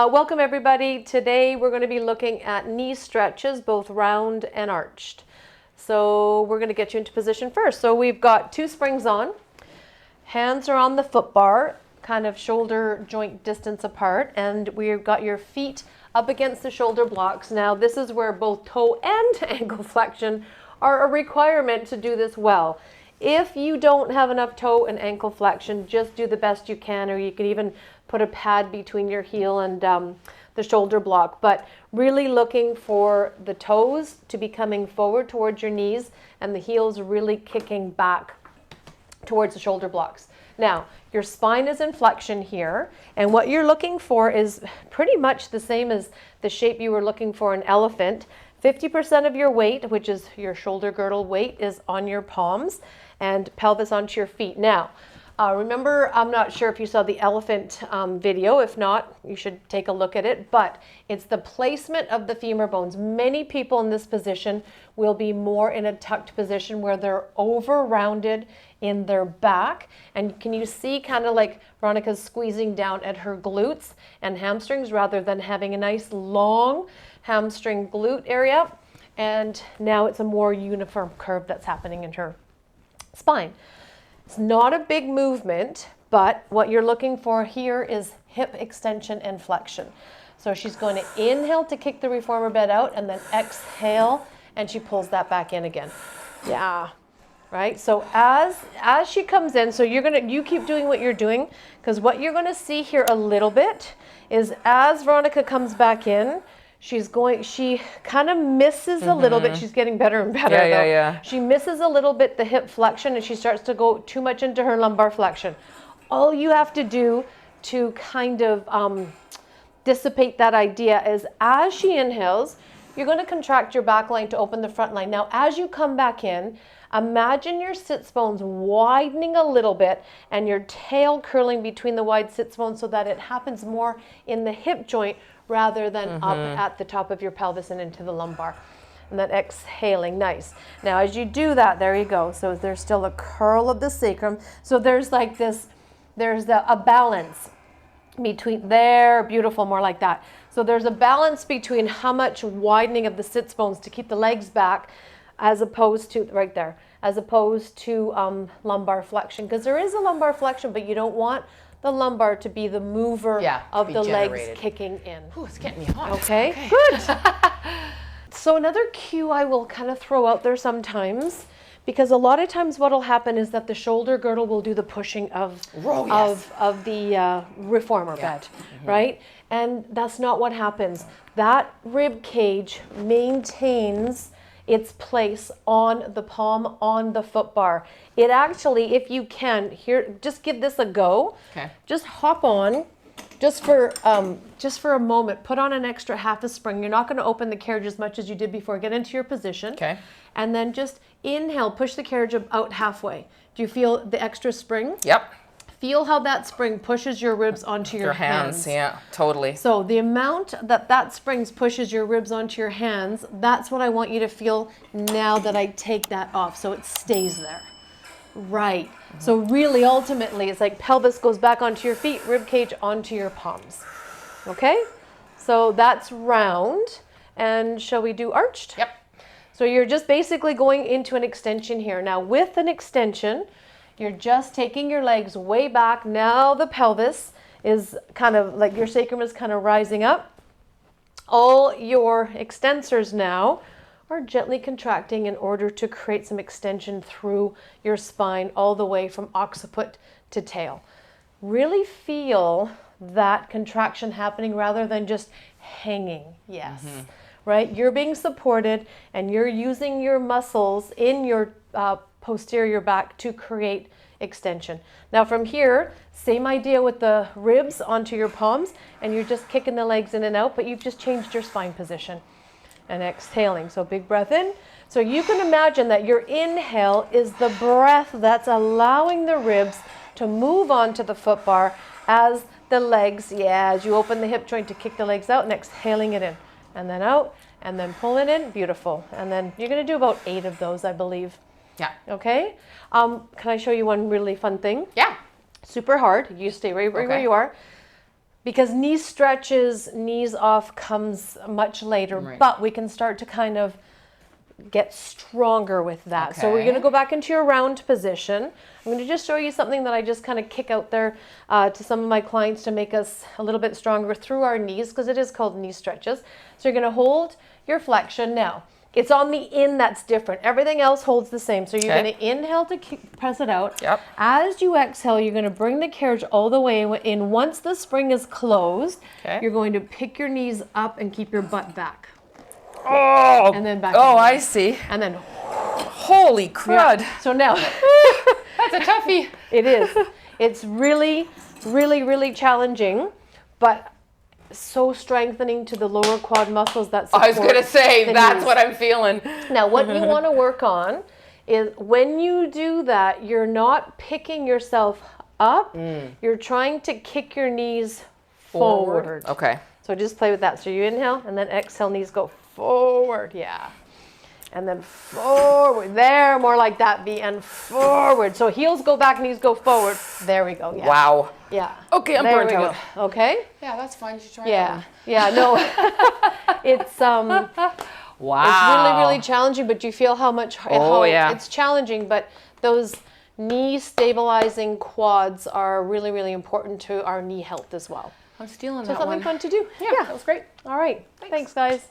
Welcome everybody. Today we're going to be looking at knee stretches, both round and arched. So we're going to get you into position first. So we've got 2 springs on. Hands are on the foot bar, kind of shoulder joint distance apart, and we've got your feet up against the shoulder blocks. Now this is where both toe and ankle flexion are a requirement to do this well. If you don't have enough toe and ankle flexion, just do the best you can, or you can even put a pad between your heel and the shoulder block. But really looking for the toes to be coming forward towards your knees and the heels really kicking back towards the shoulder blocks. Now, your spine is in flexion here, and what you're looking for is pretty much the same as the shape you were looking for in elephant. 50% of your weight, which is your shoulder girdle weight, is on your palms and pelvis onto your feet. Now, remember, I'm not sure if you saw the elephant video. If not, you should take a look at it, but it's the placement of the femur bones. Many people in this position will be more in a tucked position where they're over rounded in their back. And can you see kind of like Veronica's squeezing down at her glutes and hamstrings rather than having a nice long hamstring glute area? And now it's a more uniform curve that's happening in her spine. It's not a big movement, but what you're looking for here is hip extension and flexion. So she's going to inhale to kick the reformer bed out and then exhale, and she pulls that back in again. Yeah, right? So as she comes in, so you keep doing what you're doing, because what you're going to see here a little bit is as Veronica comes back in, she kind of misses a little bit. She's getting better and better. Yeah. She misses a little bit the hip flexion, and she starts to go too much into her lumbar flexion. All you have to do to kind of dissipate that idea is as she inhales, you're going to contract your back line to open the front line. Now, as you come back in, imagine your sits bones widening a little bit and your tail curling between the wide sits bones so that it happens more in the hip joint rather than up at the top of your pelvis and into the lumbar. And then exhaling, nice. Now as you do that, there you go. So there's still a curl of the sacrum. So there's like this, a balance between, there, beautiful, more like that. So there's a balance between how much widening of the sits bones to keep the legs back as opposed to, right there, as opposed to lumbar flexion. Because there is a lumbar flexion, but you don't want the lumbar to be the mover of the legs kicking in. Ooh, it's getting me hot. Okay. Good. So another cue I will kind of throw out there sometimes, because a lot of times what will happen is that the shoulder girdle will do the pushing of the reformer bed, right? And that's not what happens. That rib cage maintains its place on the palm, on the foot bar. It actually, if you can, here, just give this a go. Okay. Just hop on, just for a moment, put on an extra half a spring. You're not gonna open the carriage as much as you did before. Get into your position. Okay. And then just inhale, push the carriage out halfway. Do you feel the extra spring? Yep. Feel how that spring pushes your ribs onto your hands. Yeah, totally. So the amount that spring pushes your ribs onto your hands, that's what I want you to feel now that I take that off, so it stays there. Right. So really, ultimately, it's like pelvis goes back onto your feet, rib cage onto your palms. Okay? So that's round. And shall we do arched? Yep. So you're just basically going into an extension here. Now with an extension, you're just taking your legs way back. Now the pelvis is kind of like your sacrum is kind of rising up. All your extensors now are gently contracting in order to create some extension through your spine all the way from occiput to tail. Really feel that contraction happening rather than just hanging. Yes. Right? You're being supported and you're using your muscles in your posterior back to create extension. Now from here, same idea with the ribs onto your palms, and you're just kicking the legs in and out, but you've just changed your spine position. And exhaling, so big breath in. So you can imagine that your inhale is the breath that's allowing the ribs to move onto the foot bar as the legs, as you open the hip joint to kick the legs out, and exhaling it in. And then out, and then pull it in, beautiful. And then you're gonna do about 8 of those, I believe. Yeah. Okay? Can I show you one really fun thing? Yeah. Super hard. You stay right where you are. because knee stretches, knees off comes much later, Right. but we can start to kind of get stronger with that. So we're Okay. going to go back into your round position. I'm going to just show you something that I just kind of kick out there to some of my clients to make us a little bit stronger through our knees, because it is called knee stretches. So you're going to hold your flexion now. It's on the in that's different. Everything else holds the same. So you're Okay. going to inhale to press it out. Yep. As you exhale, you're going to bring the carriage all the way in. Once the spring is closed, Okay. you're going to pick your knees up and keep your butt back. Oh, And then back oh, down. I see. And then, Holy crud. so now, That's a toughie. it is. It's really, really, really challenging, but so strengthening to the lower quad muscles that support I was going to say, the that's knees. what I'm feeling. Now, what you want to work on is when you do that, you're not picking yourself up. You're trying to kick your knees forward. Okay. So just play with that. So you inhale and then exhale, knees go forward. Yeah. And then forward. There, more like that, V, and forward. So heels go back, knees go forward. There we go. Yeah. Wow. Yeah. Okay, I'm There burnt we out. go. Okay. Yeah, that's fine. You should try Yeah. Yeah. No. It's Wow. It's really, really challenging, but you feel how much how yeah. it's challenging, but those knee stabilizing quads are really, really important to our knee health as well. I'm stealing So that something one. fun to do. Yeah, that was great. All right. Thanks guys.